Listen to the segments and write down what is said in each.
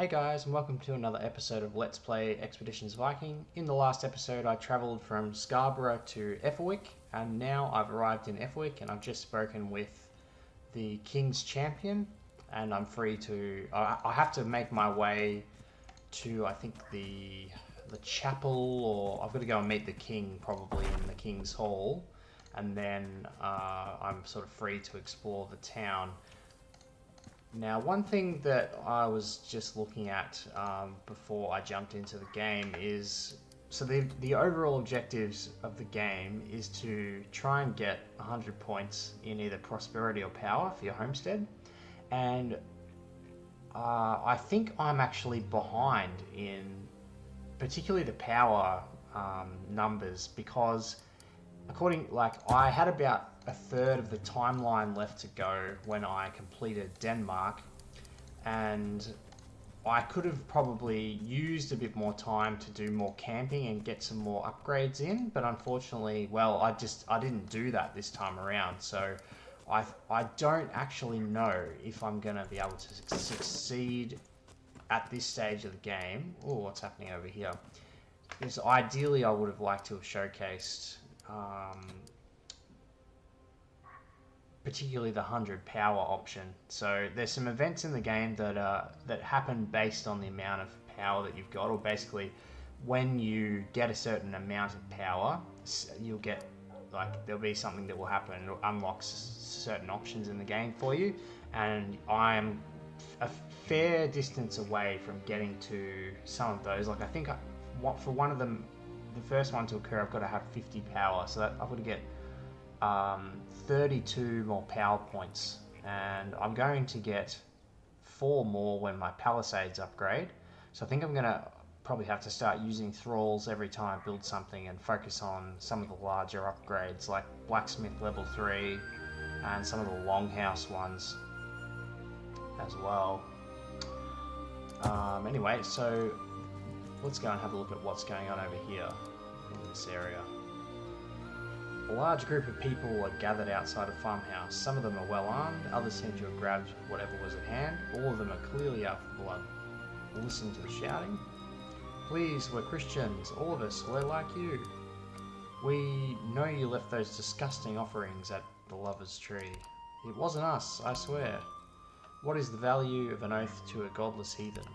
Hey guys, and welcome to another episode of Let's Play Expeditions Viking. In the last episode I travelled from Scarborough to Ethelwick, and now I've arrived in Ethelwick and I've just spoken with the King's Champion, and I'm free to... I have to make my way to, I think, the chapel, or I've got to go and meet the King probably in the King's Hall, and then I'm sort of free to explore the town. Now, one thing that I was just looking at before I jumped into the game is, so the overall objectives of the game is to try and get 100 points in either prosperity or power for your homestead, and I think I'm actually behind in particularly the power numbers, because I had about a third of the timeline left to go when I completed Denmark, and I could have probably used a bit more time to do more camping and get some more upgrades in, but unfortunately, well, I didn't do that this time around, so I don't actually know if I'm going to be able to succeed at this stage of the game. Oh, what's happening over here? Because ideally I would have liked to have showcased particularly the 100 power option. So there's some events in the game that happen based on the amount of power that you've got, or basically when you get a certain amount of power, you'll get, there'll be something that will happen. It unlocks certain options in the game for you, and I'm a fair distance away from getting to some of those. I think for one of them, the first one to occur, I've got to have 50 power, so that I've got to get 32 more power points, and I'm going to get 4 more when my palisades upgrade. So I think I'm going to probably have to start using thralls every time I build something and focus on some of the larger upgrades like blacksmith level 3 and some of the longhouse ones as well. Anyway, so let's go and have a look at what's going on over here in this area. A large group of people are gathered outside a farmhouse. Some of them are well armed, others seem to have grabbed whatever was at hand. All of them are clearly out for blood. Listen to the shouting. Please, we're Christians, all of us, we're like you. We know you left those disgusting offerings at the lover's tree. It wasn't us, I swear. What is the value of an oath to a godless heathen?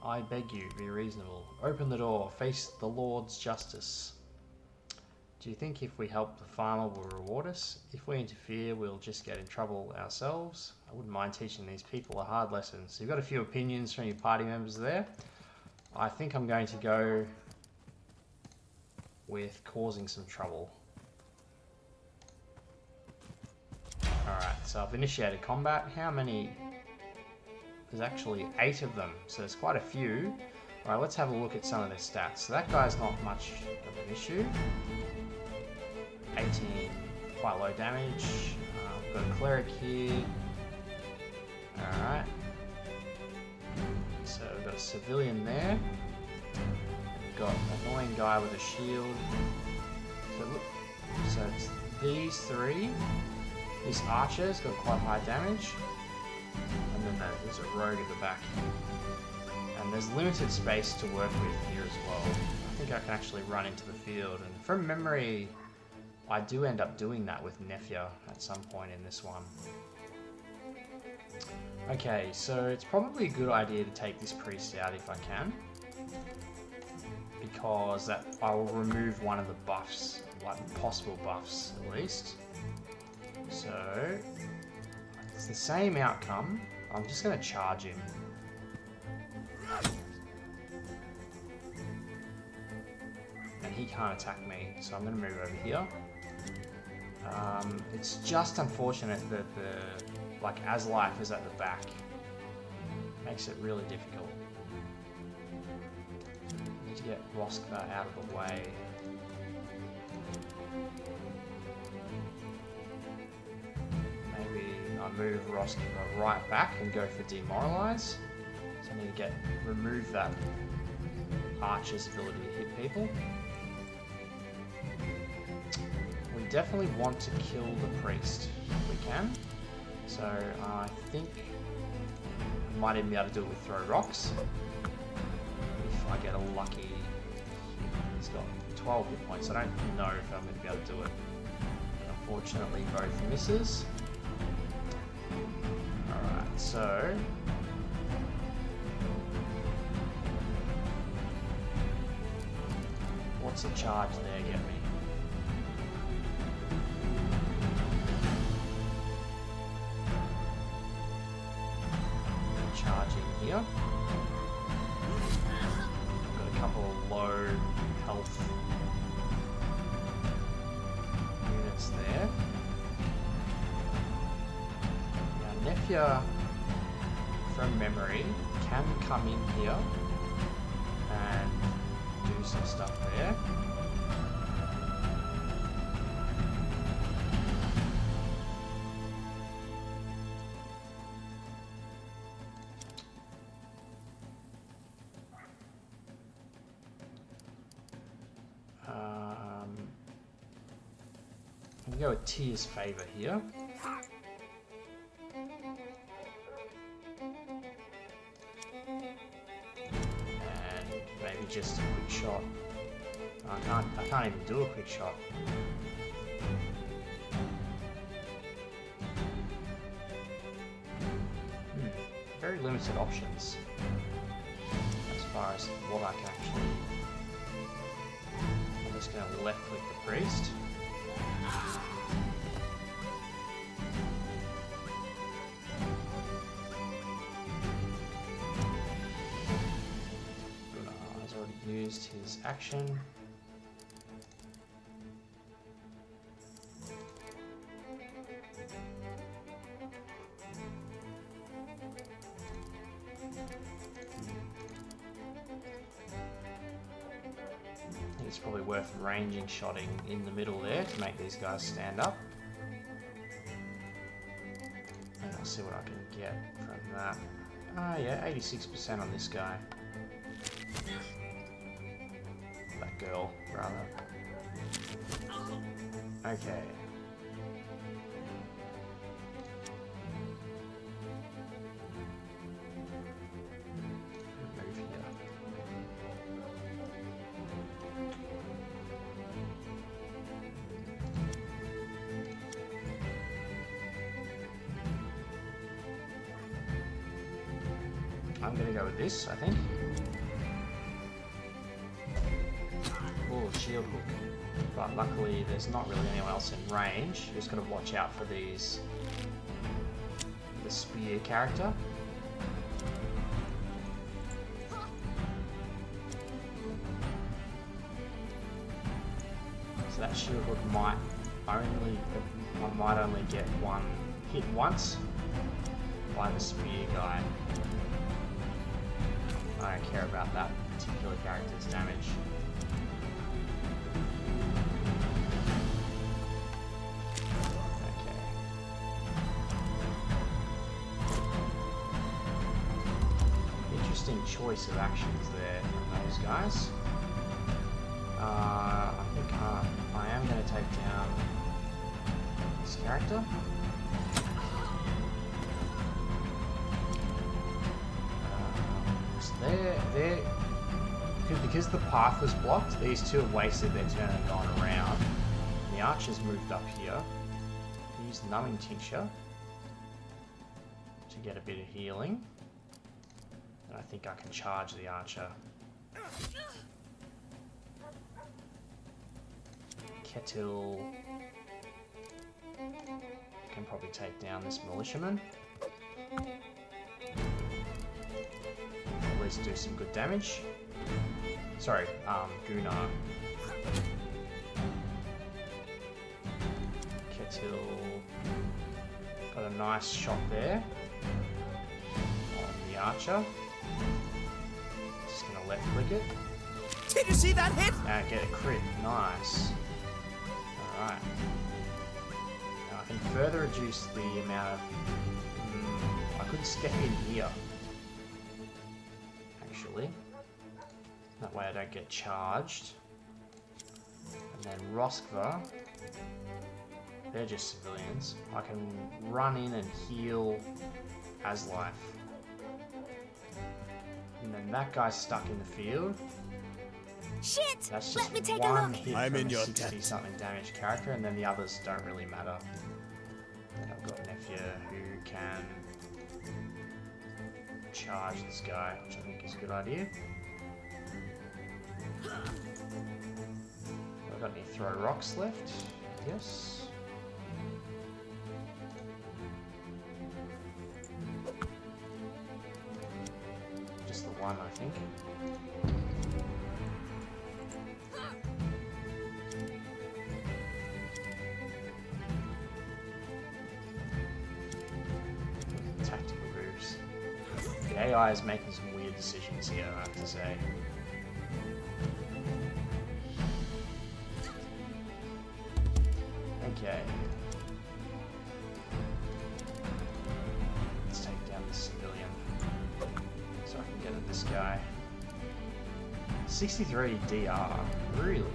I beg you, be reasonable. Open the door, face the Lord's justice. Do you think if we help the farmer will reward us? If we interfere, we'll just get in trouble ourselves. I wouldn't mind teaching these people a hard lesson. So you've got a few opinions from your party members there. I think I'm going to go with causing some trouble. Alright, so I've initiated combat. How many? There's actually 8 of them, so there's quite a few. Alright, let's have a look at some of their stats. So that guy's not much of an issue. 18, quite low damage. We've got a cleric here. Alright. So we've got a civilian there. We've got an annoying guy with a shield. So look, so it's these 3. This archer's got quite high damage. And then there's a rogue at the back. And there's limited space to work with here as well. I think I can actually run into the field, and from memory I do end up doing that with Nefia at some point in this one. Okay, so it's probably a good idea to take this priest out if I can, because that I will remove one of the buffs, possible buffs at least. So it's the same outcome. I'm just going to charge him. And he can't attack me, so I'm going to move over here. It's just unfortunate that Aslife is at the back. Makes it really difficult. Need to get Roskva out of the way. Maybe I move Roskva right back and go for Demoralize. So I need to remove that archer's ability to hit people. We definitely want to kill the priest if we can. So I think Might even be able to do it with throw rocks. If I get a lucky... He's got 12 hit points. I don't know if I'm going to be able to do it. Unfortunately, both misses. Alright, so... What's a charge there get me? Charging here. Got a couple of low health units there. Now Nefia, from memory, can come in here and do some stuff there. I'm going to go with Tyr's favour here. And maybe just a quick shot. I can't even do a quick shot. Very limited options as far as what I can actually... I'm just going to left click the priest. Has already used his action. It's probably worth ranging shotting in the middle there to make these guys stand up. And I'll see what I can get from that. Ah, yeah, 86% on this guy. That girl, rather. Okay. Move here. I'm going to go with this, I think. Oh, shield hook. But luckily there's not really anyone else in range. Just got to watch out for these... the spear character. So that shield hook might only... I might only get one hit once by the spear guy. I don't care about that particular character's damage. Okay. Interesting choice of actions there from those guys. I think I am going to take down this character. Because the path was blocked, these two have wasted their turn and gone around. And the archer's moved up here. Use numbing tincture to get a bit of healing. And I think I can charge the archer. Ketil can probably take down this militiaman. At least do some good damage. Sorry, Gunnar. Ketil got a nice shot there on the archer. Just gonna left click it. Did you see that hit? And get a crit. Nice. Alright. Now I can further reduce the amount of... I could step in here. Actually. That way I don't get charged. And then Roskva, they're just civilians. I can run in and heal Aslife. that guy's stuck in the field. Shit! That's just Let me take a one look. hit I'm from in a your 60 debt. something damage character, and then the others don't really matter. Then I've got Nephew who can charge this guy, which I think is a good idea. I've got any throw rocks left? Yes. Just the one, I think. Tactical moves. The AI is making some weird decisions here, I have to say. Okay. Let's take down the civilian so I can get at this guy. 63 DR, really?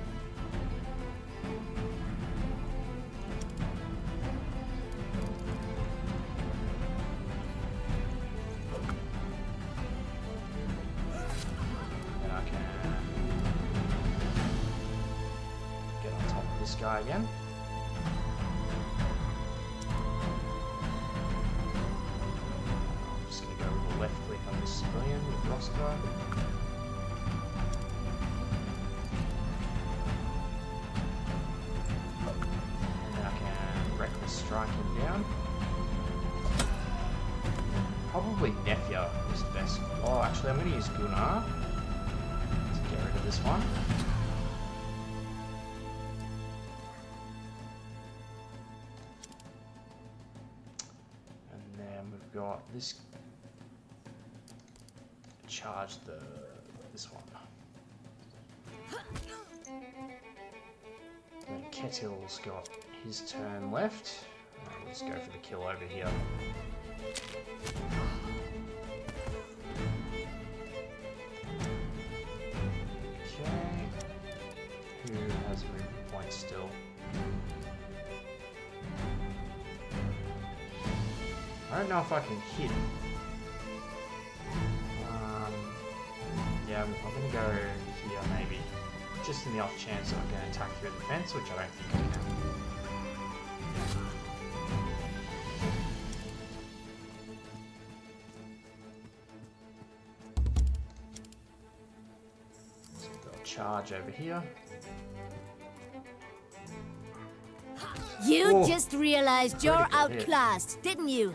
Then I can get on top of this guy again. I'm just going to go with the left click on this civilian with Roscoe. And then I can reckless strike him down. Probably Nephew is the best. Oh, actually, I'm going to use Gunnar to get rid of this one. And then we've got this. Charge this one. Then Ketil's got his turn left. Let's go for the kill over here. Okay. Who has movement points still? I don't know if I can hit. Yeah, I'm going to go here maybe. Just in the off chance that I'm going to attack through the fence, which I don't think I can. So we've got a charge over here. You Oh, just realized you're critical hit. outclassed, didn't you?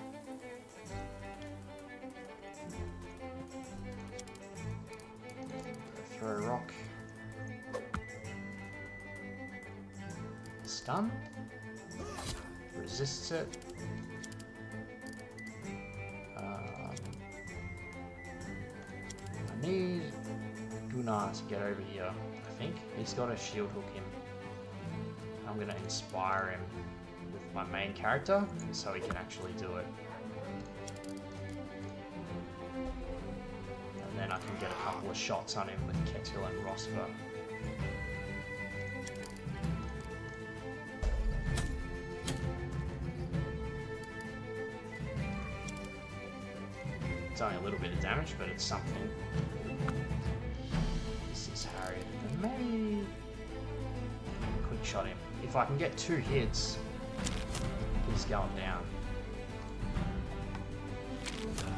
Throw a rock. Stun. Resists it. I need Gunnar to get over here, I think. He's got to shield hook him. I'm going to inspire him with my main character so he can actually do it. And then I can get a couple of shots on him with Ketil and Rosper. It's only a little bit of damage, but it's something. This is Harry. And maybe quick shot him. If I can get 2 hits, he's going down.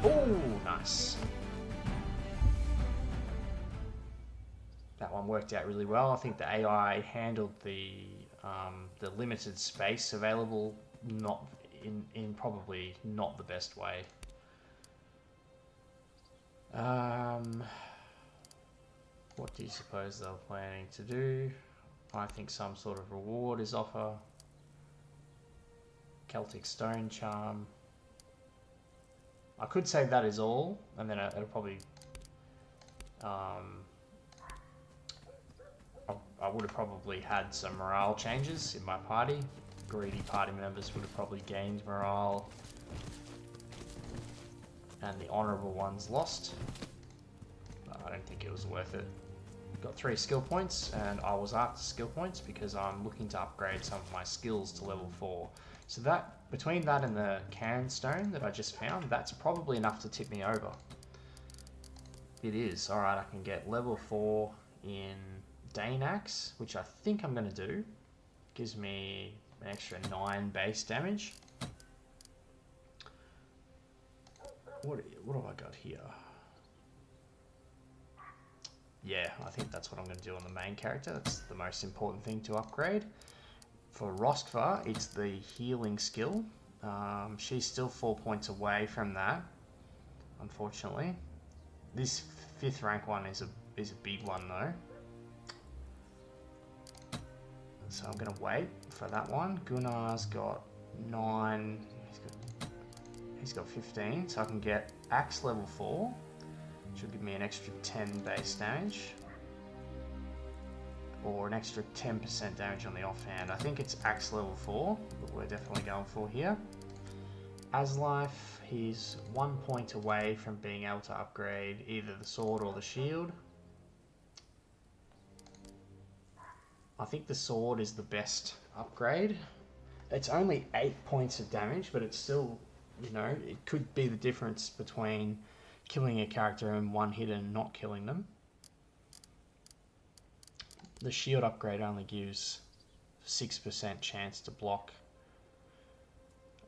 Oh, nice. That one worked out really well. I think the AI handled the limited space available not in probably not the best way. What do you suppose they're planning to do? I think some sort of reward is offer. Celtic Stone Charm. I could say that is all, and then it'll probably... I would have probably had some morale changes in my party. Greedy party members would have probably gained morale. And the honourable ones lost. But I don't think it was worth it. Got 3 skill points, and I was after skill points because I'm looking to upgrade some of my skills to level 4. So that, between that and the can stone that I just found, that's probably enough to tip me over. It is. Alright, I can get level 4 in Dane Axe, which I think I'm going to do. Gives me an extra 9 base damage. What have I got here? Yeah, I think that's what I'm going to do on the main character. That's the most important thing to upgrade. For Rostkvar, it's the healing skill. She's still 4 points away from that, unfortunately. This 5th rank one is a big one though. So I'm going to wait for that one. Gunnar's got 9. He's got 15, so I can get Axe level 4, which will give me an extra 10 base damage. Or an extra 10% damage on the offhand. I think it's Axe level 4, but we're definitely going for here. Aslife, he's 1 point away from being able to upgrade either the sword or the shield. I think the sword is the best upgrade. It's only 8 points of damage, but it's still, you know, it could be the difference between killing a character in one hit and not killing them. The shield upgrade only gives 6% chance to block.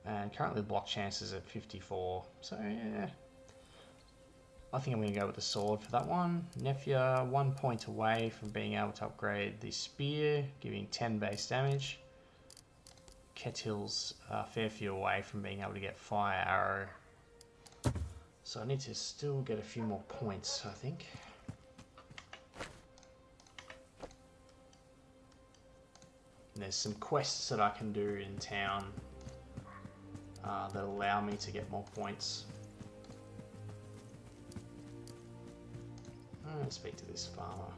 And currently the block chance is at 54. So yeah. I think I'm going to go with the sword for that one. Nefia, 1 point away from being able to upgrade the spear, giving 10 base damage. Ketil's a fair few away from being able to get fire arrow. So I need to still get a few more points, I think. And there's some quests that I can do in town that allow me to get more points. I'm going to speak to this farmer.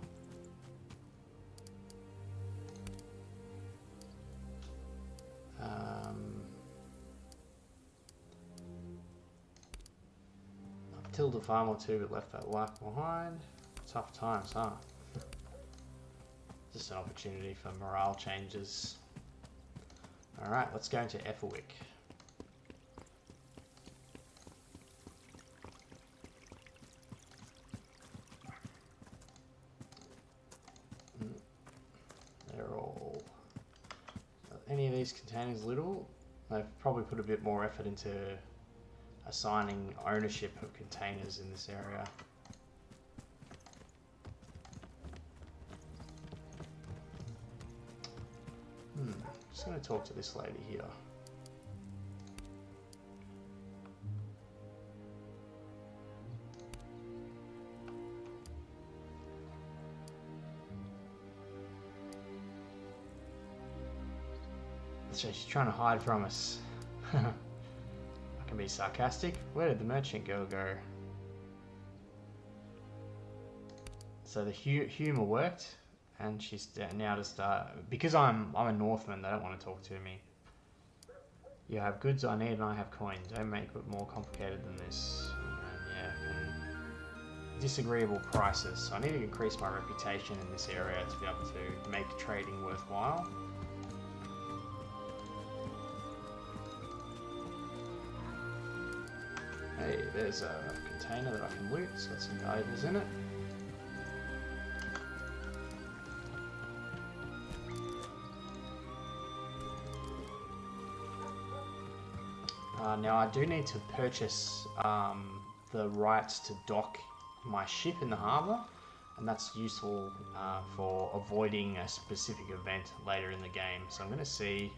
I've killed a farm or two but left that life behind. Tough times, huh? Just an opportunity for morale changes. Alright, let's go into Ethelwick. They're all... Any of these containers little? They've probably put a bit more effort into assigning ownership of containers in this area. Just going to talk to this lady here. So she's trying to hide from us. I can be sarcastic. Where did the merchant girl go? So the humour worked. And she's now to start, because I'm a Northman, they don't want to talk to me. You have goods I need and I have coin. Don't make it more complicated than this. And yeah, and disagreeable prices. So I need to increase my reputation in this area to be able to make trading worthwhile. Hey, there's a container that I can loot. It's got some valuables in it. Now I do need to purchase the rights to dock my ship in the harbour, and that's useful for avoiding a specific event later in the game. So I'm going to see...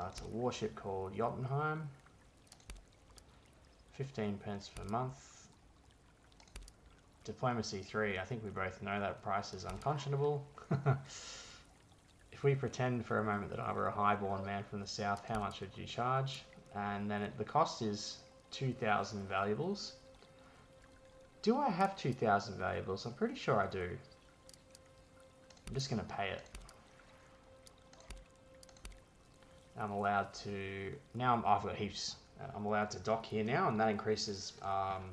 it's a warship called Jotunheim. 15 pence per month. Diplomacy 3, I think we both know that price is unconscionable. If we pretend for a moment that I were a highborn man from the south, how much would you charge? And then the cost is 2,000 valuables. Do I have 2,000 valuables? I'm pretty sure I do. I'm just going to pay it. I'm allowed to... Now I've got heaps. I'm allowed to dock here now, and that increases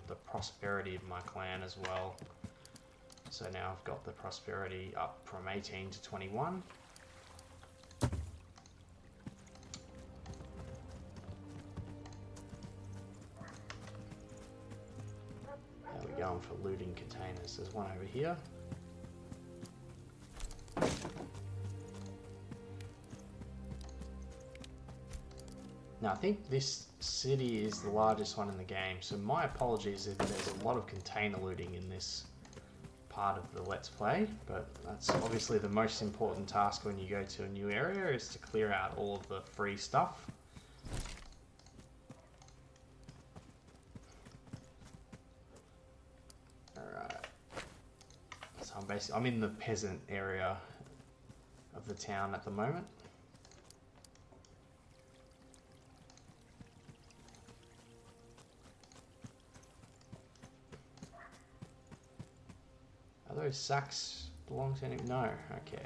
the prosperity of my clan as well. So now I've got the prosperity up from 18 to 21. going for looting containers. There's one over here. Now, I think this city is the largest one in the game, so my apologies if there's a lot of container looting in this part of the Let's Play, but that's obviously the most important task when you go to a new area, is to clear out all of the free stuff. Alright. So I'm in the peasant area of the town at the moment. Are those sacks belong to any? No, okay.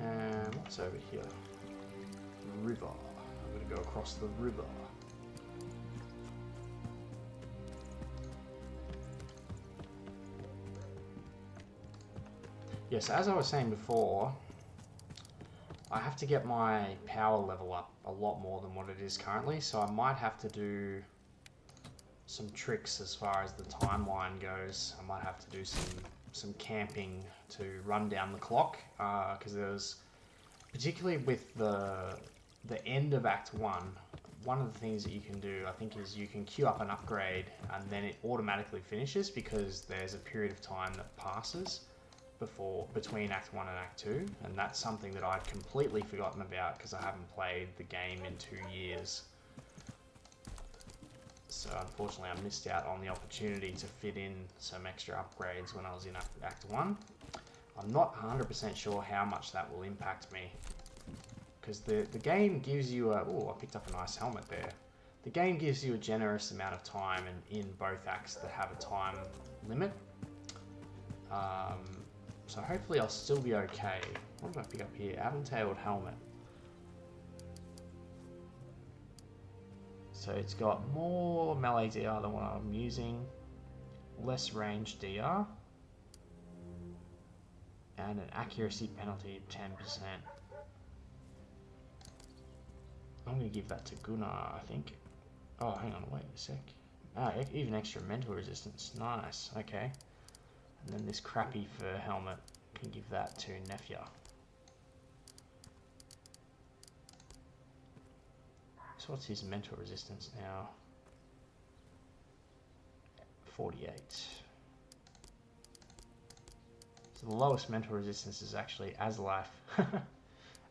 And what's over here? River. I'm gonna go across the river. Yes, as I was saying before, I have to get my power level up a lot more than what it is currently, so I might have to do some tricks as far as the timeline goes. I might have to do some camping to run down the clock, because there was, particularly with the end of Act 1, one of the things that you can do, I think, is you can queue up an upgrade and then it automatically finishes because there's a period of time that passes between Act 1 and Act 2, and that's something that I'd completely forgotten about because I haven't played the game in 2 years. So unfortunately I missed out on the opportunity to fit in some extra upgrades when I was in Act 1. I'm not 100% sure how much that will impact me, because the game gives you a... Oh, I picked up a nice helmet there. The game gives you a generous amount of time in both acts that have a time limit. So hopefully I'll still be okay. What did I pick up here? Aventailed helmet. So it's got more melee DR than what I'm using, less range DR, and an accuracy penalty of 10%. I'm going to give that to Gunnar, I think. Oh, hang on, wait a sec. Ah, even extra mental resistance. Nice, okay. And then this crappy fur helmet, can give that to Nefia. So what's his mental resistance now? 48. So the lowest mental resistance is actually Aslife.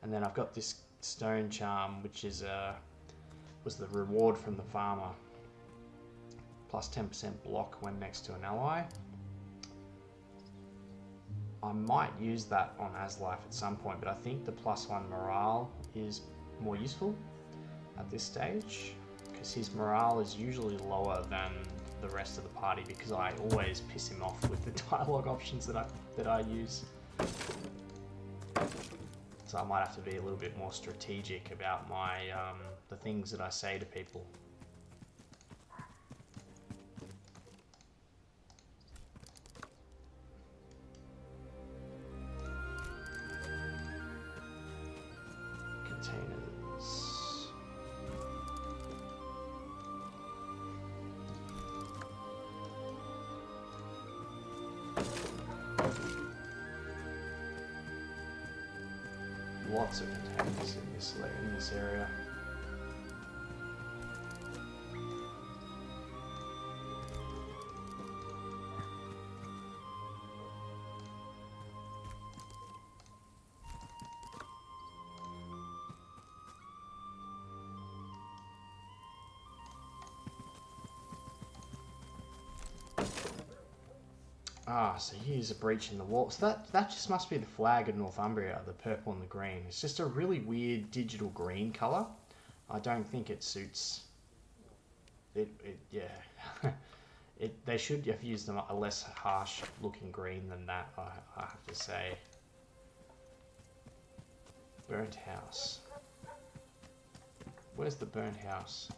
And then I've got this stone charm, which is was the reward from the farmer. Plus 10% block when next to an ally. I might use that on Aslife at some point, but I think the +1 morale is more useful at this stage, because his morale is usually lower than the rest of the party because I always piss him off with the dialogue options that I use. So I might have to be a little bit more strategic about my the things that I say to people. Containers. Lots of containers in this area. Ah, so here's a breach in the wall. So that just must be the flag of Northumbria, the purple and the green. It's just a really weird digital green colour. I don't think it suits it. Yeah. They should have used a less harsh looking green than that, I have to say. Burnt house. Where's the burnt house?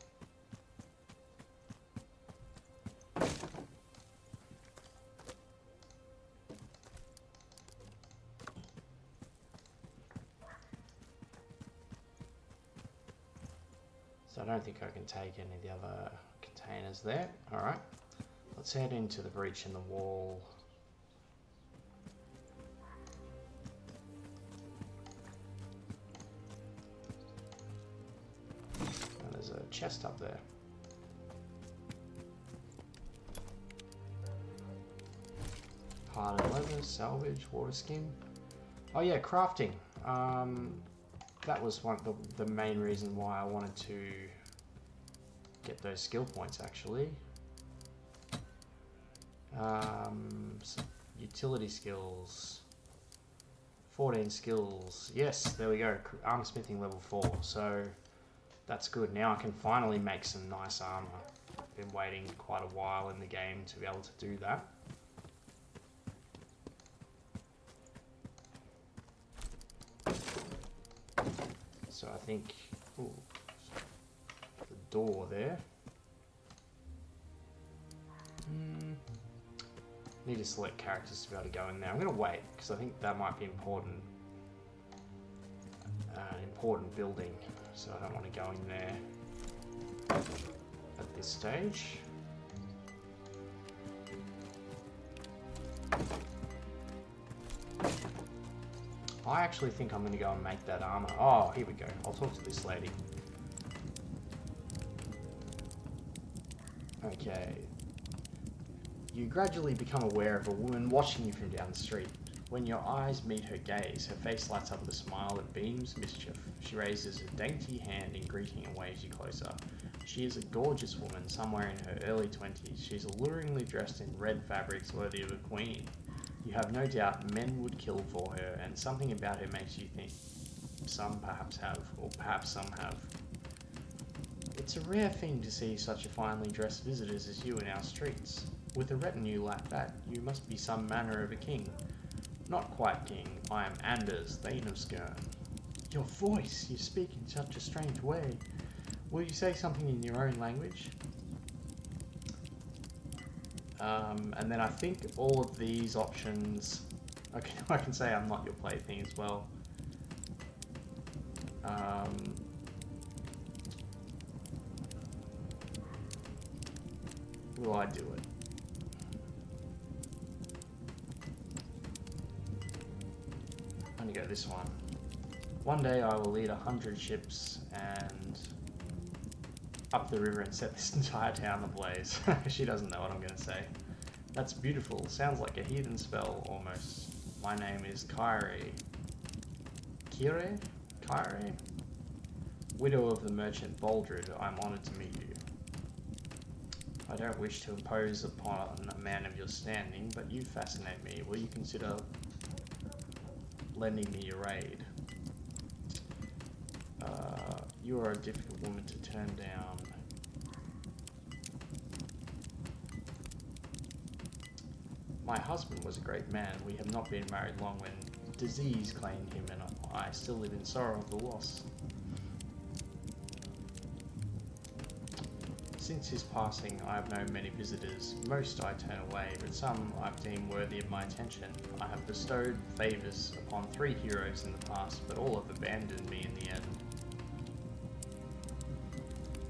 So I don't think I can take any of the other containers there. Alright, let's head into the breach in the wall. And there's a chest up there. Hardened leather, salvage, water skin. Oh yeah, crafting. That was one of the main reason why I wanted to get those skill points actually. Utility skills. 14 skills. Yes, there we go. Armor smithing level 4. So that's good. Now I can finally make some nice armor. I've been waiting quite a while in the game to be able to do that. So I think, ooh, the door there. Need to select characters to be able to go in there. I'm going to wait because I think that might be important. Important building, so I don't want to go in there at this stage. I actually think I'm going to go and make that armor. Oh, here we go. I'll talk to this lady. Okay. You gradually become aware of a woman watching you from down the street. When your eyes meet her gaze, her face lights up with a smile that beams mischief. She raises a dainty hand in greeting and waves you closer. She is a gorgeous woman, somewhere in her early 20s. She's alluringly dressed in red fabrics worthy of a queen. You have no doubt men would kill for her, and something about her makes you think some perhaps have, or perhaps some have. It's a rare thing to see such a finely dressed visitors as you in our streets. With a retinue like that, you must be some manner of a king. Not quite king, I am Anders, Thane of Skirn. Your voice, you speak in such a strange way. Will you say something in your own language? And then I think all of these options, okay, I can say I'm not your plaything as well. Will I do it? I'm gonna go this one. One day I will lead 100 ships and up the river and set this entire town ablaze. She doesn't know what I'm gonna say. That's beautiful. Sounds like a heathen spell almost. My name is Kyrie. Kyrie? Widow of the merchant Baldred, I'm honoured to meet you. I don't wish to impose upon a man of your standing, but you fascinate me. Will you consider lending me your aid? You are a difficult woman to turn down. My husband was a great man. We have not been married long when disease claimed him, and I still live in sorrow of the loss. Since his passing, I have known many visitors. Most I turn away, but some I've deemed worthy of my attention. I have bestowed favours upon 3 heroes in the past, but all have abandoned me in the end.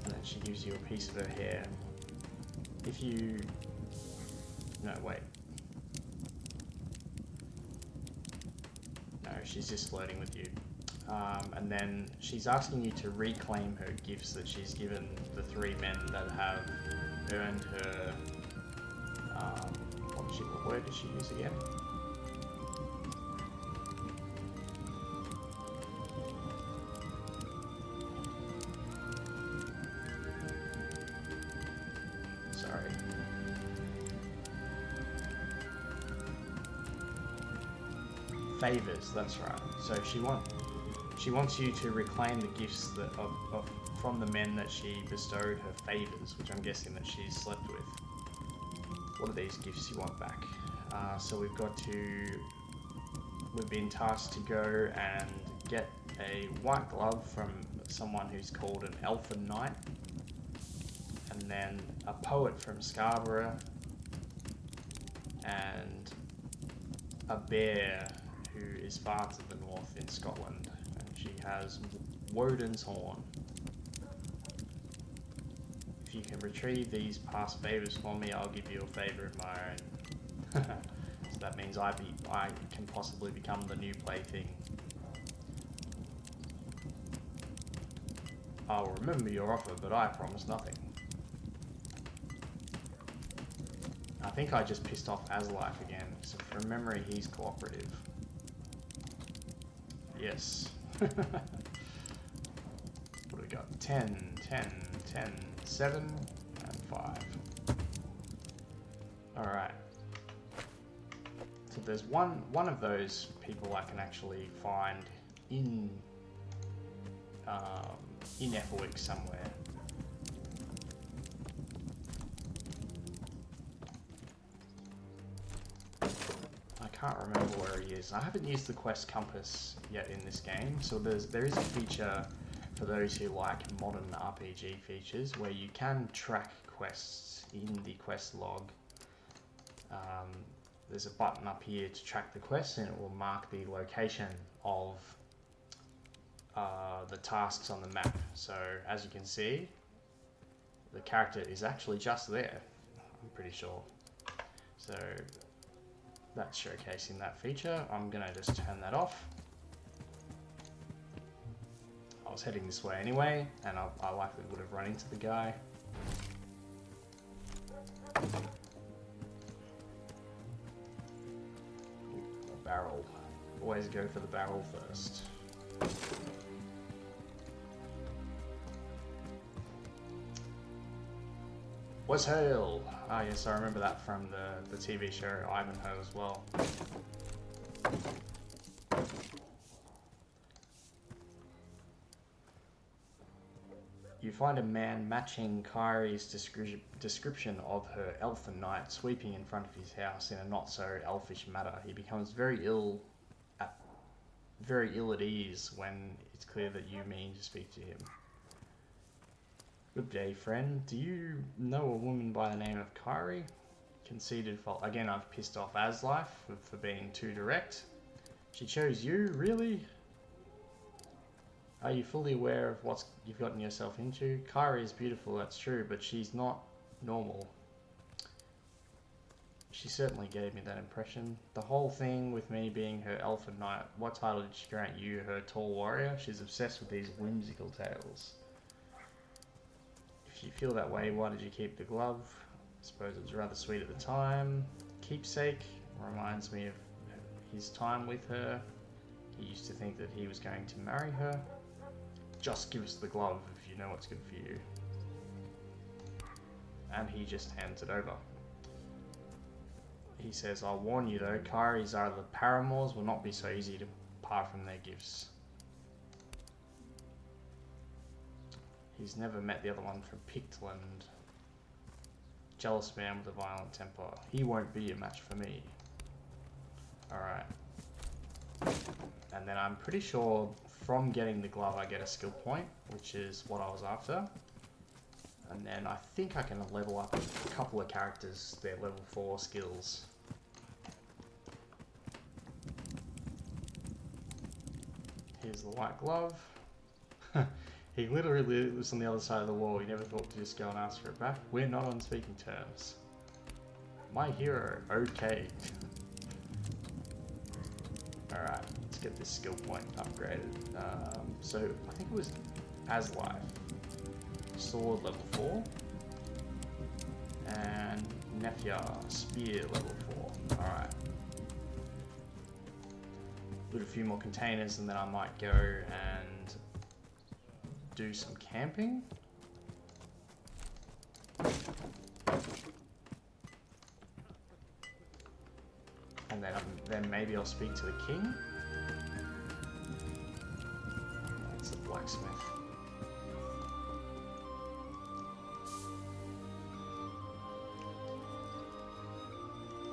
And then she gives you a piece of her hair. If you... No, wait. No, she's just flirting with you. And then she's asking you to reclaim her gifts that she's given the 3 men that have earned her, what word did she use again? Sorry. Favors, that's right. So she wants you to reclaim the gifts that from the men that she bestowed her favours, which I'm guessing that she's slept with. What are these gifts you want back? So we've been tasked to go and get a white glove from someone who's called an elfin knight, and then a poet from Scarborough, and a bear who is far to the north in Scotland. She has Woden's horn. you can retrieve these past favors for me, I'll give you a favor of my own. So that means I can possibly become the new plaything. I'll remember your offer, but I promise nothing. I think I just pissed off Aslife again, so from memory he's cooperative. Yes. What do we got? 10, 10, 10, 7, and 5. Alright. So there's one of those people I can actually find in Ethelwick somewhere. I can't remember where he is. I haven't used the quest compass yet in this game, so there is a feature for those who like modern RPG features where you can track quests in the quest log. There's a button up here to track the quest, and it will mark the location of the tasks on the map. So as you can see, the character is actually just there, I'm pretty sure. So that's showcasing that feature. I'm gonna just turn that off. I was heading this way anyway, and I likely would have run into the guy. A barrel. Always go for the barrel first. Was Hail! Ah yes, I remember that from the TV show Ivanhoe as well. You find a man matching Kyrie's description of her elfin knight sweeping in front of his house in a not so elfish manner. He becomes very ill at ease when it's clear that you mean to speak to him. Good day, friend. Do you know a woman by the name of Kyrie? Conceded fault. Again, I've pissed off Aslife for being too direct. She chose you, really? Are you fully aware of what you've gotten yourself into? Kyrie is beautiful, that's true, but she's not normal. She certainly gave me that impression. The whole thing with me being her elfin knight, what title did she grant you, her tall warrior? She's obsessed with these whimsical tales. If you feel that way, why did you keep the glove? I suppose it was rather sweet at the time. Keepsake reminds me of his time with her. He used to think that he was going to marry her. Just give us the glove if you know what's good for you. And he just hands it over. He says, I'll warn you though, Kyrie's other paramours will not be so easy to part from their gifts. He's never met the other one from Pictland. Jealous man with a violent temper. He won't be a match for me. Alright. And then I'm pretty sure from getting the glove I get a skill point, which is what I was after. And then I think I can level up a couple of characters, their level 4 skills. Here's the white glove. He literally lives on the other side of the wall. He never thought to just go and ask for it back. We're not on speaking terms. My hero, okay. Alright, let's get this skill point upgraded. So, I think it was Aslife. Sword level 4. And Nefia, spear level 4. Alright. Put a few more containers and then I might go and do some camping. And then maybe I'll speak to the king. It's a blacksmith.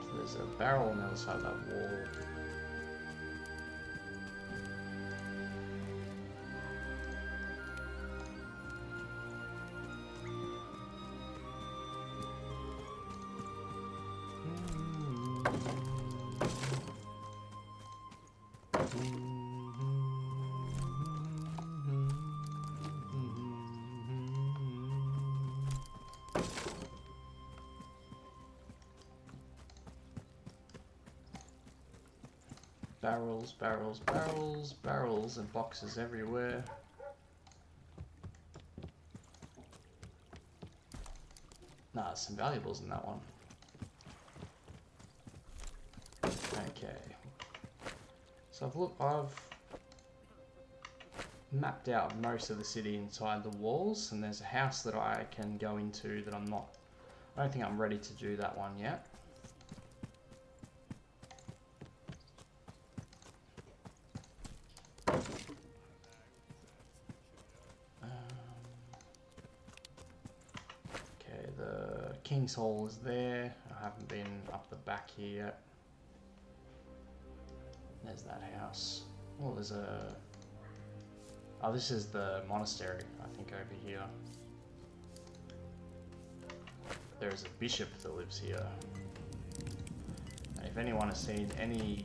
So there's a barrel on the other side of that wall. Barrels, barrels, barrels, barrels, and boxes everywhere. Nah, there's some valuables in that one. Okay. So I've mapped out most of the city inside the walls, and there's a house that I can go into that I don't think I'm ready to do that one yet. Okay, the King's Hall is there. I haven't been up the back here yet. There's that house. Oh, there's a... Oh, this is the monastery, I think, over here. There's a bishop that lives here. And if anyone has seen any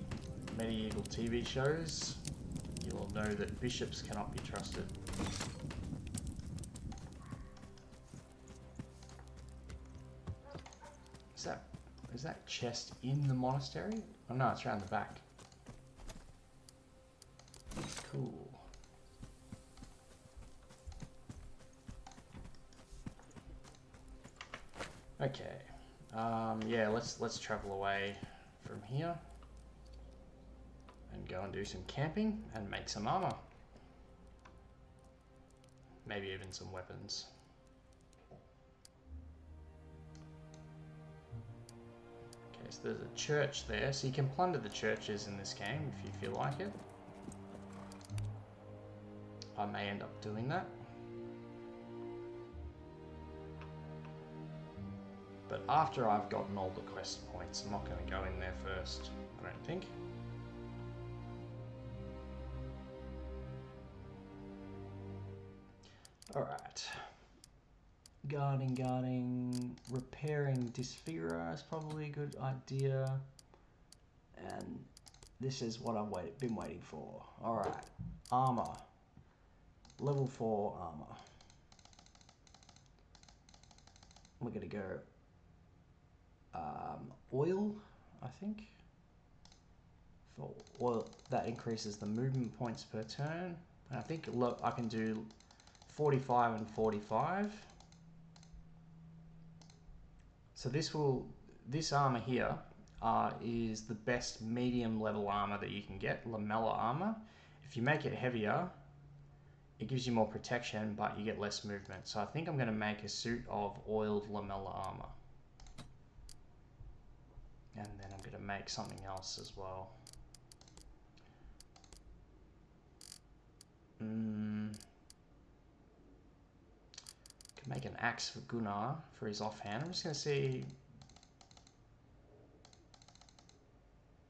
medieval TV shows, you will know that bishops cannot be trusted. Is that chest in the monastery? Oh no, it's around the back. Cool. Okay. Yeah, let's travel away from here and go and do some camping and make some armor. Maybe even some weapons. Okay, so there's a church there, so you can plunder the churches in this game if you feel like it. I may end up doing that. But after I've gotten all the quest points, I'm not going to go in there first, I don't think. Alright. Guarding, repairing disfigurer is probably a good idea. And this is what I've been waiting for. Alright, armor. Level 4 armor. We're going to go oil, I think. For oil, that increases the movement points per turn. And I think I can do 45 and 45. So this armor here is the best medium level armor that you can get, lamella armor. If you make it heavier, it gives you more protection, but you get less movement. So I think I'm going to make a suit of oiled lamella armor. And then I'm going to make something else as well. Could make an axe for Gunnar for his offhand. I'm just going to see...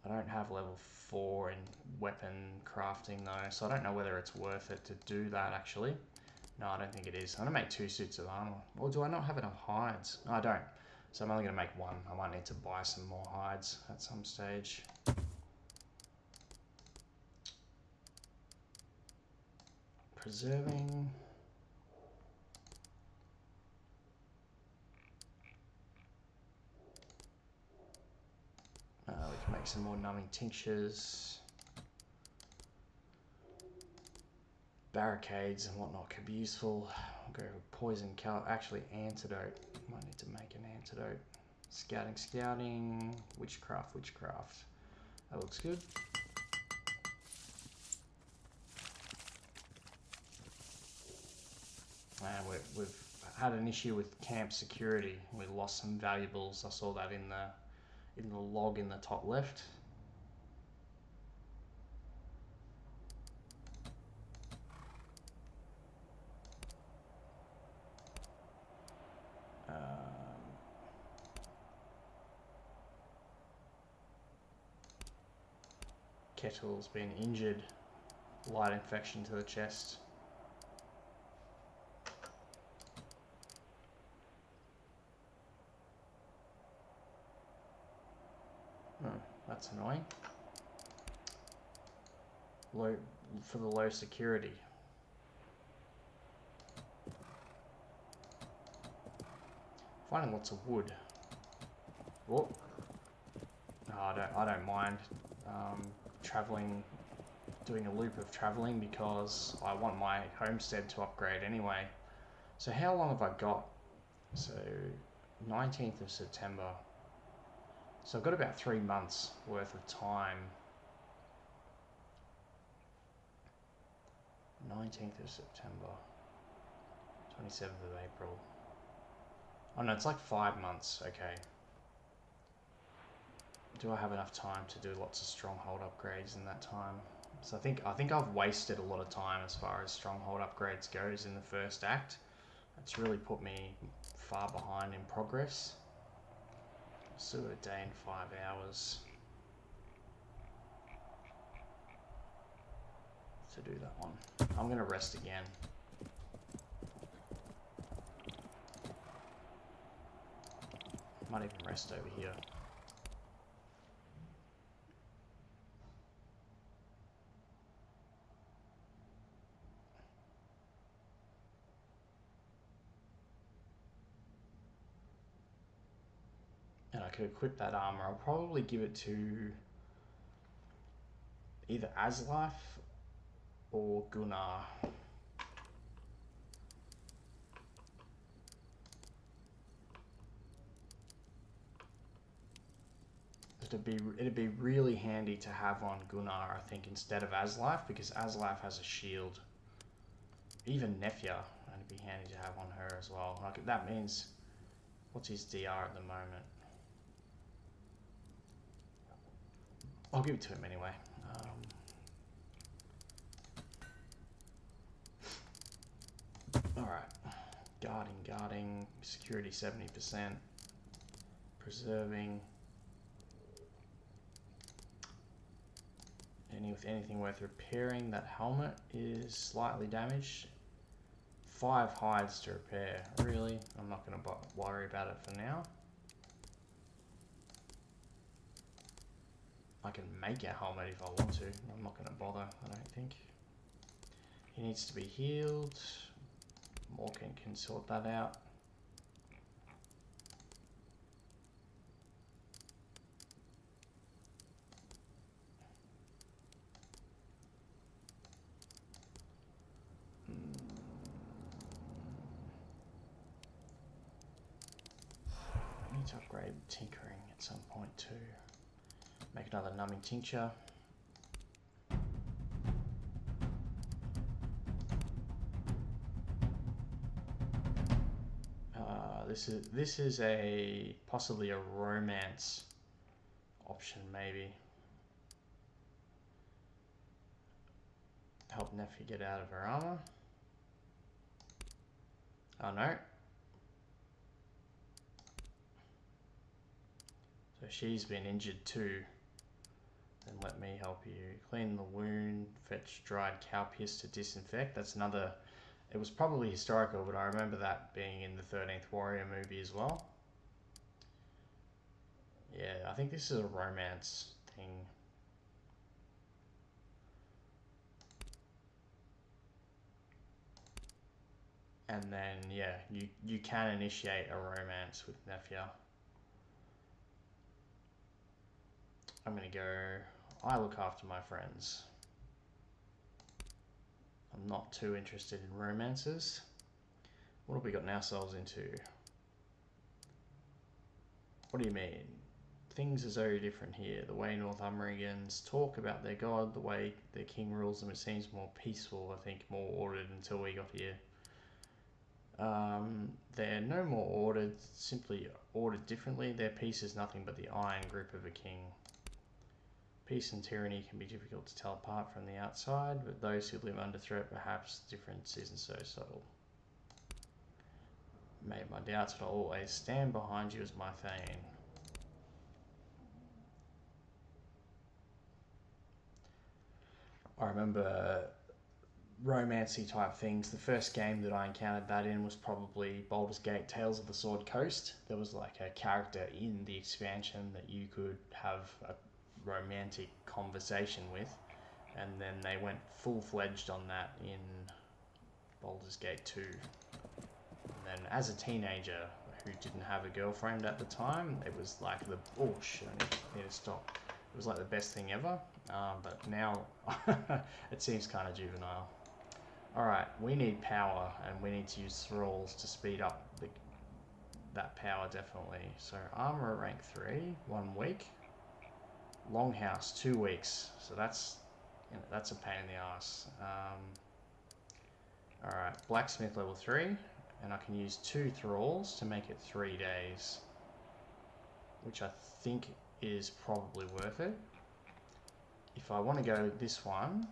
I don't have level 4 in weapon crafting though, so I don't know whether it's worth it to do that actually. No, I don't think it is. I'm going to make 2 suits of armor. Or do I not have enough hides? No, I don't. So I'm only going to make 1. I might need to buy some more hides at some stage. Preserving. We can make some more numbing tinctures. Barricades and whatnot could be useful. I'll go poison actually antidote. Might need to make an antidote. Scouting. Witchcraft. That looks good. And we've had an issue with camp security. We lost some valuables. I saw that in the log in the top left. Kettle's been injured. Light infection to the chest. That's annoying. For the low security. Finding lots of wood. Oh. No, I don't mind. traveling, doing a loop of traveling because I want my homestead to upgrade anyway. So how long have I got? So 19th of September. So I've got about 3 months worth of time. 19th of September. 27th of April. Oh no, it's like 5 months. Okay. Do I have enough time to do lots of stronghold upgrades in that time? So I think I've wasted a lot of time as far as stronghold upgrades goes in the first act. It's really put me far behind in progress. So a day and 5 hours to do that one. I'm gonna rest again. Might even rest over here. And I could equip that armor. I'll probably give it to either Aslife or Gunnar. It'd be really handy to have on Gunnar, I think, instead of Aslife, because Aslife has a shield. Even Nefia, it'd be handy to have on her as well. Like, that means, what's his DR at the moment? I'll give it to him anyway. Alright. Guarding, security 70%. Preserving. Anything worth repairing. That helmet is slightly damaged. 5 hides to repair. Really? I'm not going to worry about it for now. I can make a helmet if I want to. I'm not going to bother, I don't think. He needs to be healed. Morgan can sort that out. I need to upgrade tinkering at some point too. Make another numbing tincture. This is a possibly a romance option maybe. Help Neffy get out of her armor. Oh no. So she's been injured too. Then let me help you. Clean the wound, fetch dried cow piss to disinfect. That's another, it was probably historical, but I remember that being in the 13th Warrior movie as well. Yeah, I think this is a romance thing. And then, yeah, you can initiate a romance with Nefia. I'm gonna go, I look after my friends. I'm not too interested in romances. What have we gotten ourselves into? What do you mean? Things are so different here. The way Northumbrians talk about their god, the way their king rules them, it seems more peaceful, I think, more ordered until we got here. They're no more ordered, simply ordered differently. Their peace is nothing but the iron grip of a king. Peace and tyranny can be difficult to tell apart from the outside, but those who live under threat, perhaps the difference isn't so subtle. Made my doubts, but I'll always stand behind you as my thane. I remember romancy type things. The first game that I encountered that in was probably Baldur's Gate Tales of the Sword Coast. There was like a character in the expansion that you could have a romantic conversation with, and then they went full-fledged on that in Baldur's Gate 2. And then as a teenager who didn't have a girlfriend at the time, it was like the, oh shit, I need to stop. it was like the best thing ever, but now it seems kind of juvenile. Alright, we need power, and we need to use thralls to speed up that power, definitely. So armor rank 3, 1 week. Longhouse, 2 weeks. So that's, you know, that's a pain in the ass. Alright, blacksmith level 3, and I can use 2 thralls to make it 3 days, which I think is probably worth it. If I want to go this one,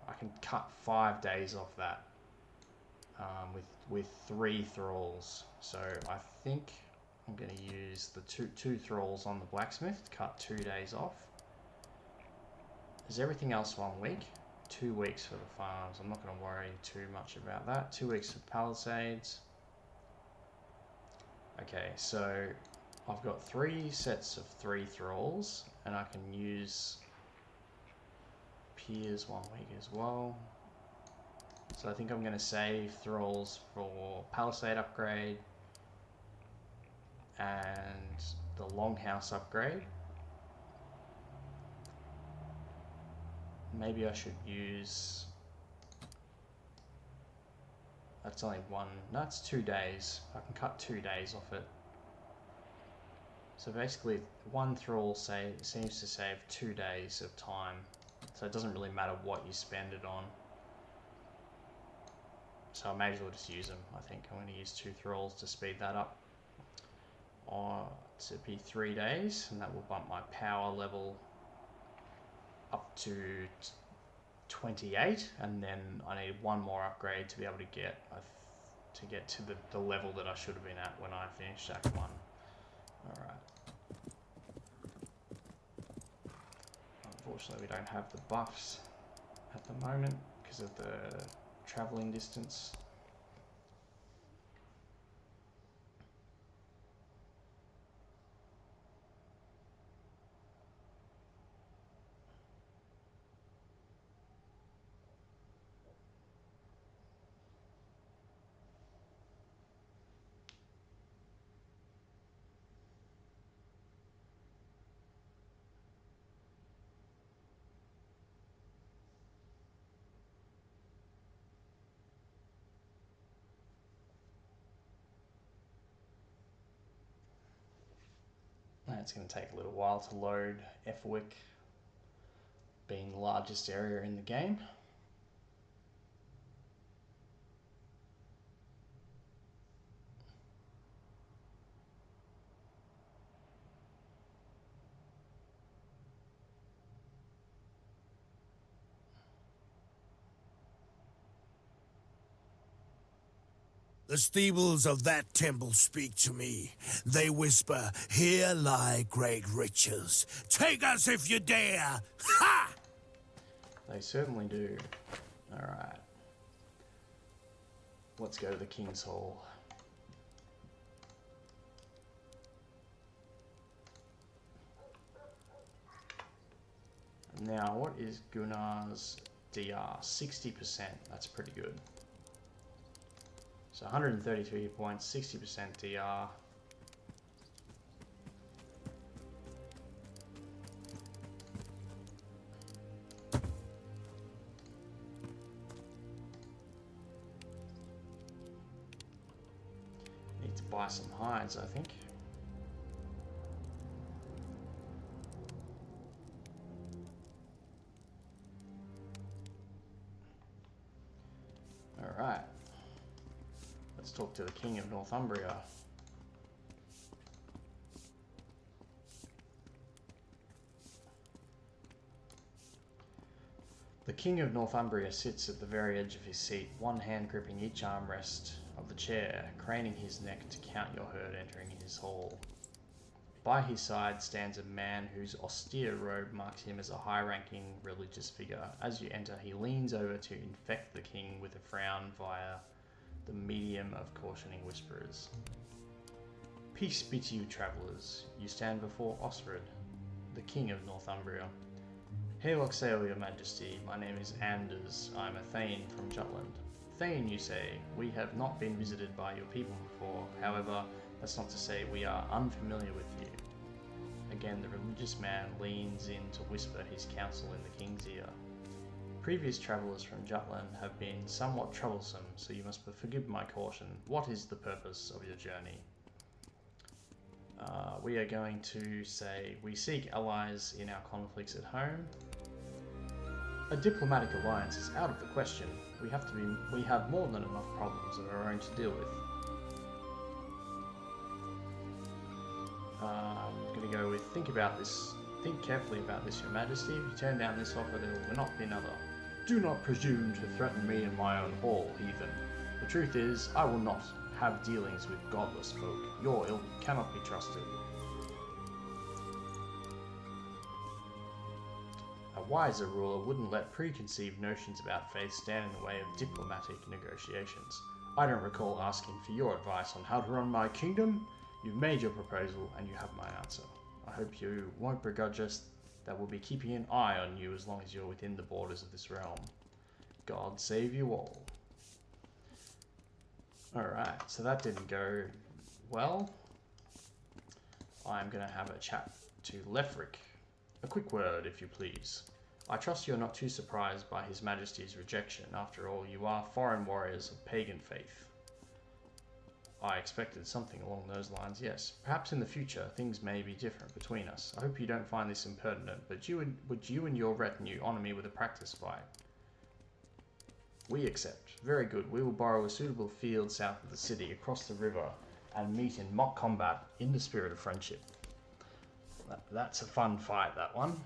I can cut 5 days off that with 3 thralls. So I think I'm going to use the two thralls on the blacksmith to cut 2 days off. Is everything else 1 week? 2 weeks for the farms. I'm not going to worry too much about that. 2 weeks for palisades. Okay, so I've got 3 sets of 3 thralls, and I can use Piers 1 week as well. So I think I'm going to save thralls for palisade upgrade and the longhouse upgrade. Maybe I should use... That's only one... No, it's 2 days. I can cut 2 days off it. So basically, 1 thrall seems to save 2 days of time. So it doesn't really matter what you spend it on. So I may as well just use them. I think I'm going to use 2 thralls to speed that up. To be 3 days, and that will bump my power level up to 28, and then I need 1 more upgrade to be able to get to the level that I should have been at when I finished Act 1. Alright. Unfortunately, we don't have the buffs at the moment because of the travelling distance. It's going to take a little while to load Efwick, being the largest area in the game. The steebles of that temple speak to me. They whisper, "Here lie great riches. Take us if you dare!" Ha! They certainly do. Alright. Let's go to the King's Hall. Now, what is Gunnar's DR? 60%. That's pretty good. So 133 points, 60% DR. Need to buy some hides, I think. Alright. Let's talk to the King of Northumbria. The King of Northumbria sits at the very edge of his seat, one hand gripping each armrest of the chair, craning his neck to count your herd entering his hall. By his side stands a man whose austere robe marks him as a high-ranking religious figure. As you enter, he leans over to infect the king with a frown via the medium of cautioning whisperers. Peace be to you, travellers. You stand before Osred, the King of Northumbria. Hail Oxale, your majesty. My name is Anders. I am a Thane from Jutland. Thane, you say. We have not been visited by your people before. However, that's not to say we are unfamiliar with you. A Again, the religious man leans in to whisper his counsel in the king's ear. Previous travellers from Jutland have been somewhat troublesome, so you must forgive my caution. What is the purpose of your journey? We are going to say we seek allies in our conflicts at home. A diplomatic alliance is out of the question. We have more than enough problems of our own to deal with. I'm going to go with think carefully about this, Your Majesty. If you turn down this offer, there will not be another. Do not presume to threaten me in my own hall, heathen. The truth is, I will not have dealings with godless folk. Your ilk cannot be trusted. A wiser ruler wouldn't let preconceived notions about faith stand in the way of diplomatic negotiations. I don't recall asking for your advice on how to run my kingdom. You've made your proposal and you have my answer. I hope you won't begrudge us that we'll be keeping an eye on you as long as you're within the borders of this realm. God save you all. Alright, so that didn't go well. I'm going to have a chat to Lefric. A quick word, if you please. I trust you're not too surprised by His Majesty's rejection. After all, you are foreign warriors of pagan faith. I expected something along those lines, yes. Perhaps in the future, things may be different between us. I hope you don't find this impertinent, but would you and your retinue honour me with a practice fight? We accept. Very good. We will borrow a suitable field south of the city, across the river, and meet in mock combat in the spirit of friendship. That's a fun fight, that one.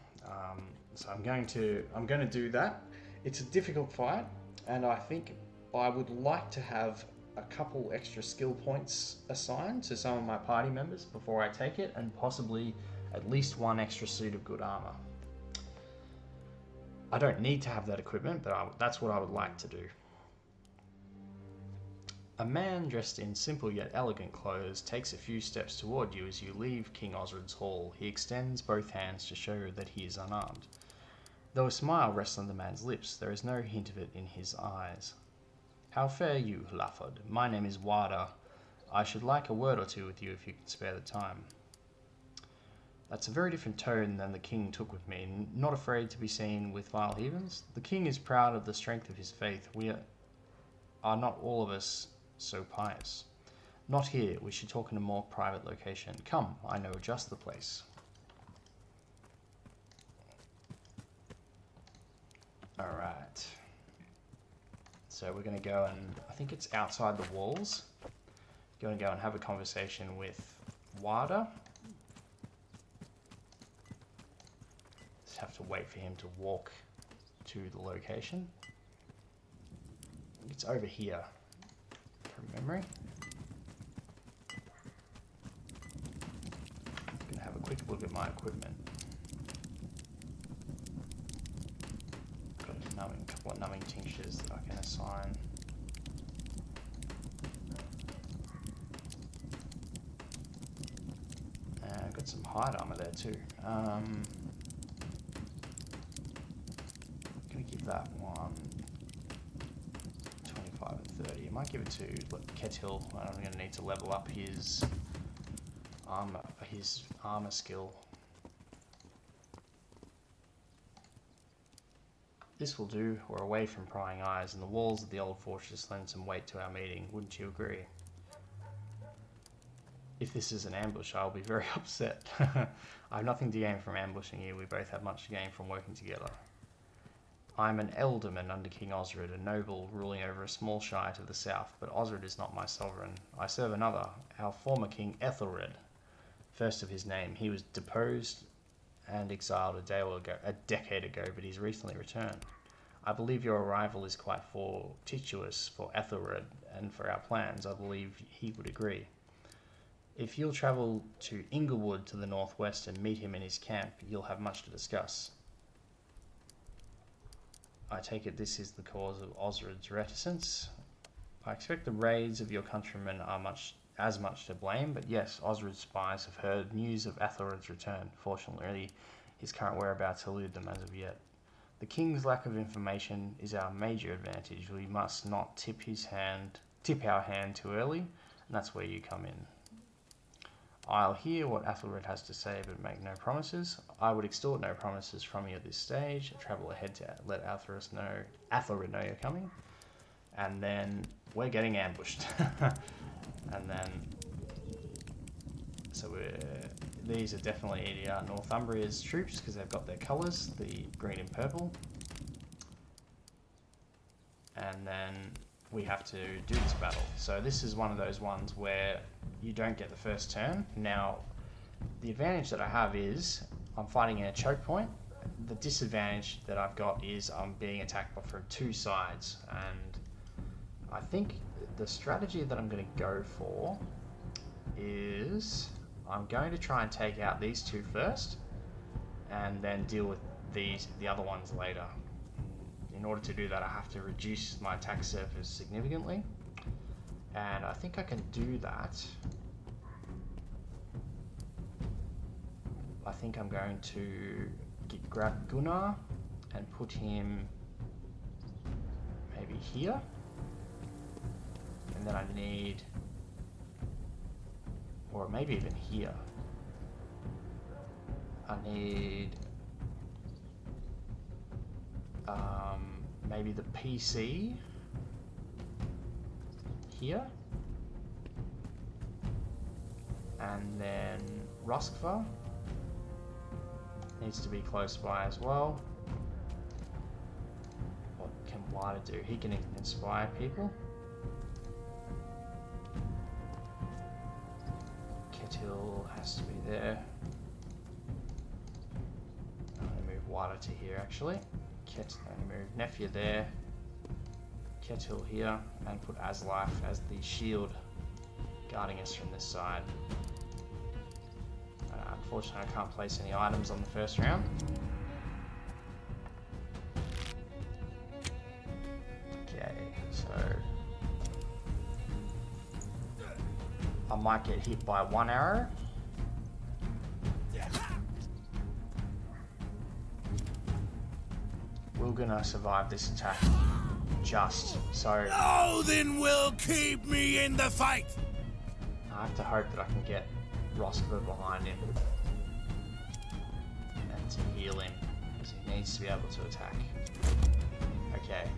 So I'm going to do that. It's a difficult fight, and I think I would like to have a couple extra skill points assigned to some of my party members before I take it, and possibly at least one extra suit of good armor. I don't need to have that equipment, but that's what I would like to do. A man dressed in simple yet elegant clothes takes a few steps toward you as you leave King Osred's hall. He extends both hands to show that he is unarmed. Though a smile rests on the man's lips, there is no hint of it in his eyes. How fare you, Lafford? My name is Wada. I should like a word or two with you if you can spare the time. That's a very different tone than the king took with me. Not afraid to be seen with vile heathens? The king is proud of the strength of his faith. We are not all of us so pious. Not here. We should talk in a more private location. Come, I know just the place. Alright. So we're going to go and, I think it's outside the walls. Going to go and have a conversation with Wada. Just have to wait for him to walk to the location. It's over here, from memory. I'm going to have a quick look at my equipment. Got a couple of numbing tinctures that I can assign. And I've got some hide armor there too. I'm going to give that one 25 and 30. I might give it to Ketil. I'm going to need to level up his armor skill. This will do. We're away from prying eyes, and the walls of the old fortress lend some weight to our meeting. Wouldn't you agree? If this is an ambush, I'll be very upset. I have nothing to gain from ambushing you. We both have much to gain from working together. I'm an ealdorman under King Osred, a noble ruling over a small shire to the south, but Osred is not my sovereign. I serve another, our former king Ethelred, first of his name. He was deposed and exiled a decade ago, but he's recently returned. I believe your arrival is quite fortuitous for Ethelred and for our plans. I believe he would agree. If you'll travel to Inglewood to the northwest and meet him in his camp, you'll have much to discuss. I take it this is the cause of Osred's reticence. I expect the raids of your countrymen are as much to blame, but yes, Osred's spies have heard news of Ethelred's return. Fortunately, his current whereabouts elude them as of yet. The king's lack of information is our major advantage. We must not tip our hand too early, and that's where you come in. I'll hear what Athelred has to say, but make no promises. I would extort no promises from you at this stage. Travel ahead to let Athelred know you're coming. And then we're getting ambushed. And then, so these are definitely Northumbria's troops because they've got their colours, the green and purple. And then we have to do this battle. So this is one of those ones where you don't get the first turn. Now, the advantage that I have is I'm fighting in a choke point. The disadvantage that I've got is I'm being attacked from two sides. And I think the strategy that I'm going to go for is I'm going to try and take out these two first and then deal with the other ones later. In order to do that, I have to reduce my attack surface significantly, and I think I can do that. I think I'm going to grab Gunnar and put him maybe here, and then I need, or maybe even here, I need maybe the PC here, and then Roskva needs to be close by as well. What can Wada do? He can inspire people. Ketil has to be there. I'm going to move Wada to here actually. I'm going to move Nefia there, Ketil here, and put Aslaf as the shield guarding us from this side. Unfortunately, I can't place any items on the first round. Okay, so I might get hit by one arrow. We're gonna survive this attack just so. Odin will keep me in the fight. I have to hope that I can get Roskva behind him and to heal him, because he needs to be able to attack. Okay.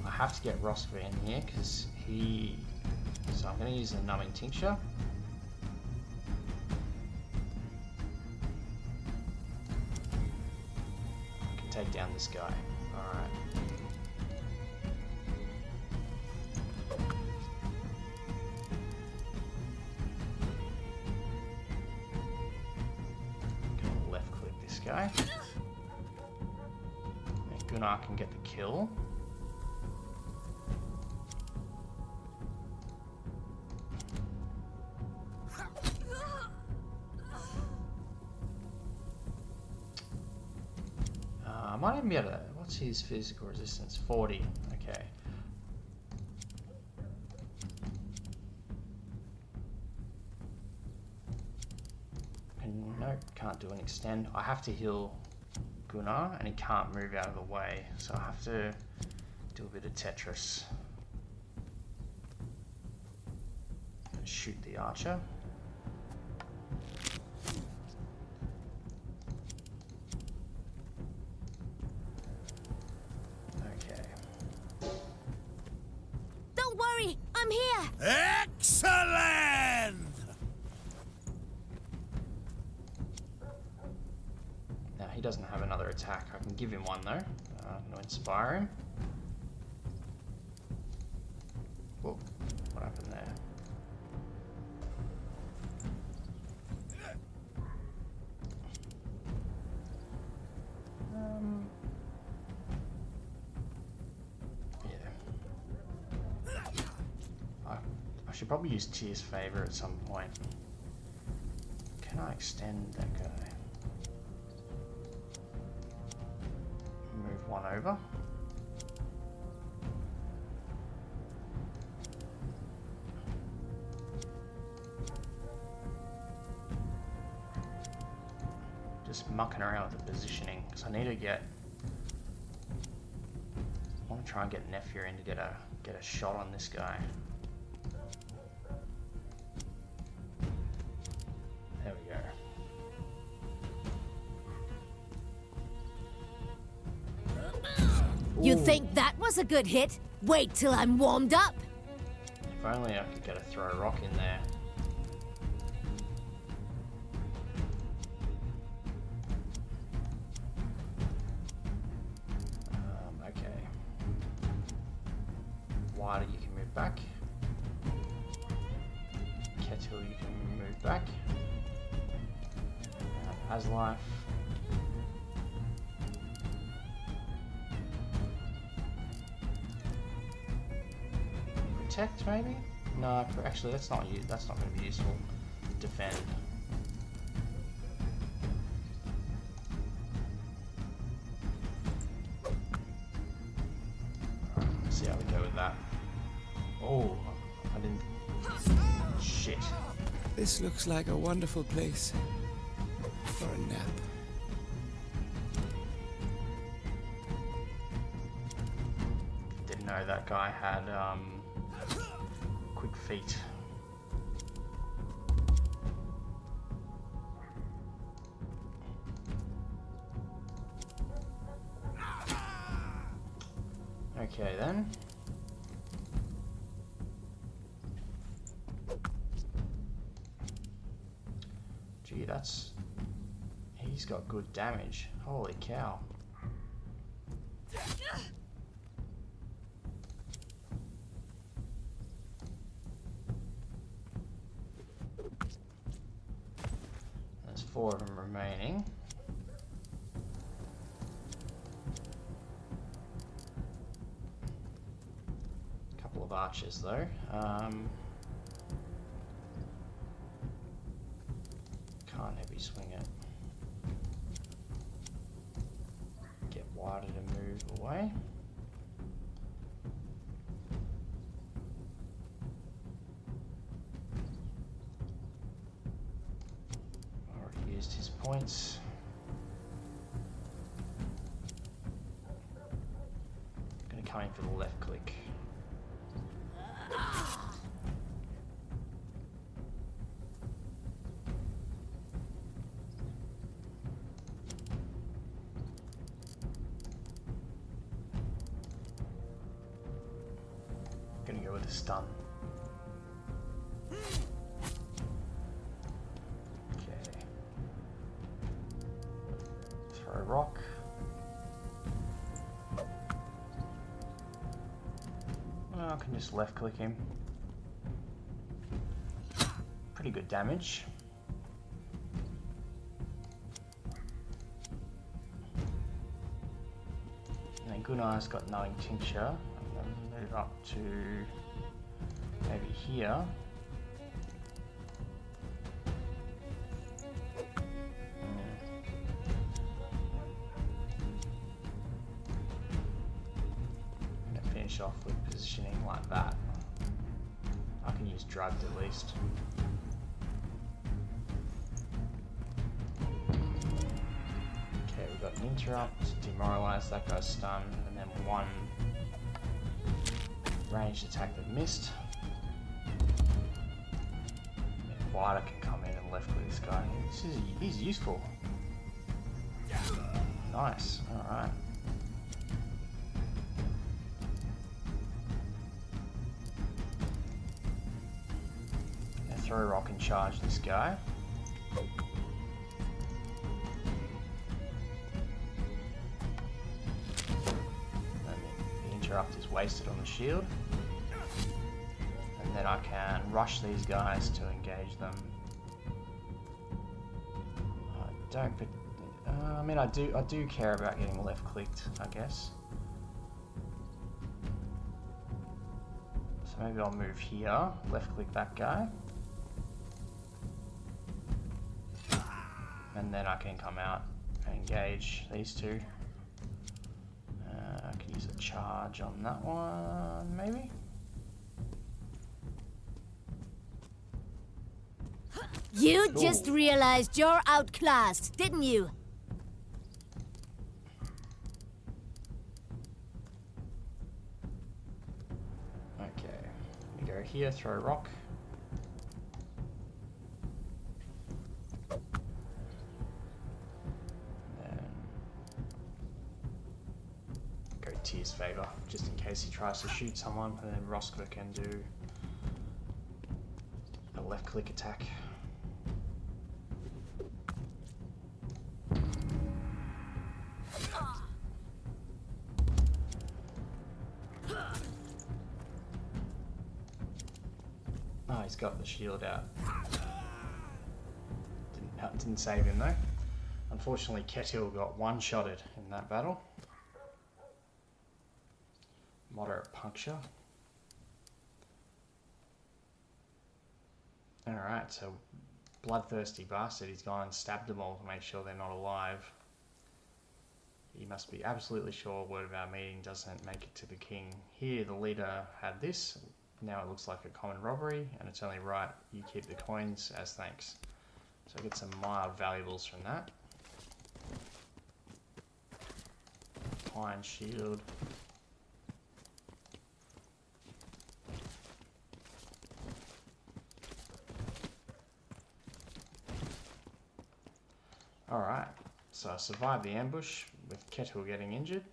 I have to get Roskva in here because so I'm going to use a numbing tincture. I can take down this guy. Alright. Left click this guy. And Gunnar can get the kill. I might even be able to. What's his physical resistance? 40. Okay. And nope, can't do an extend. I have to heal Gunnar, and he can't move out of the way, so I have to do a bit of Tetris. And shoot the archer. Don't worry, I'm here. Excellent! Now he doesn't have another attack. I can give him one though. I'm going to inspire him. Whoa, what happened there? I should probably use Tyr's Favor at some point. Can I extend that guy? Move one over. Just mucking around with the positioning, because I need to get. I want to try and get Nefia in to get a shot on this guy. You think that was a good hit? Wait till I'm warmed up. If only I could get a throw rock in there. Okay. Wider, you can move back. Kettle, you can move back. Has life. Protect, maybe? No, actually, that's not going to be useful. Defend. Let's see how we go with that. Oh, I didn't. Shit. This looks like a wonderful place for a nap. Didn't know that guy had quick feet. Okay then. Gee, he's got good damage. Holy cow. There's 4 of them remaining. Couple of archers though. Can't heavy swing it. Get wider to move away. Already used his points. Gonna come in for the left click. Gonna go with a stun. Okay. Throw a rock. Well, I can just left click him. Pretty good damage. And then Gunnar's got knowing tincture. Move up to maybe here. I'm gonna finish off with positioning like that. I can use drugged at least. Okay, we've got an interrupt, demoralize, that guy's stunned, and then 1 ranged attack that missed. And wider can come in and left click this guy. He's useful. Nice. Alright. Throw a rock and charge this guy. The interrupt is wasted on the shield. And then I can rush these guys to engage them. I mean, I do care about getting left clicked, I guess. So maybe I'll move here, left click that guy. And then I can come out and engage these 2. I can use a charge on that one, maybe? You just realized you're outclassed, didn't you? Okay, we go here, throw a rock. to his favour, just in case he tries to shoot someone, and then Roscoe can do a left click attack. Oh, he's got the shield out. Didn't save him though. Unfortunately, Kettle got one-shotted in that battle. Moderate puncture. Alright, so bloodthirsty bastard. He's gone and stabbed them all to make sure they're not alive. He must be absolutely sure word of our meeting doesn't make it to the king. Here, the leader had this. Now it looks like a common robbery, and it's only right you keep the coins as thanks. So I get some mild valuables from that. Iron shield. Alright, so I survived the ambush with Kettle getting injured.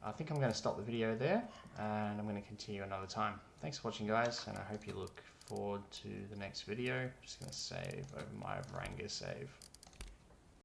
I think I'm going to stop the video there, and I'm going to continue another time. Thanks for watching, guys, and I hope you look forward to the next video. Just going to save over my Vranga save.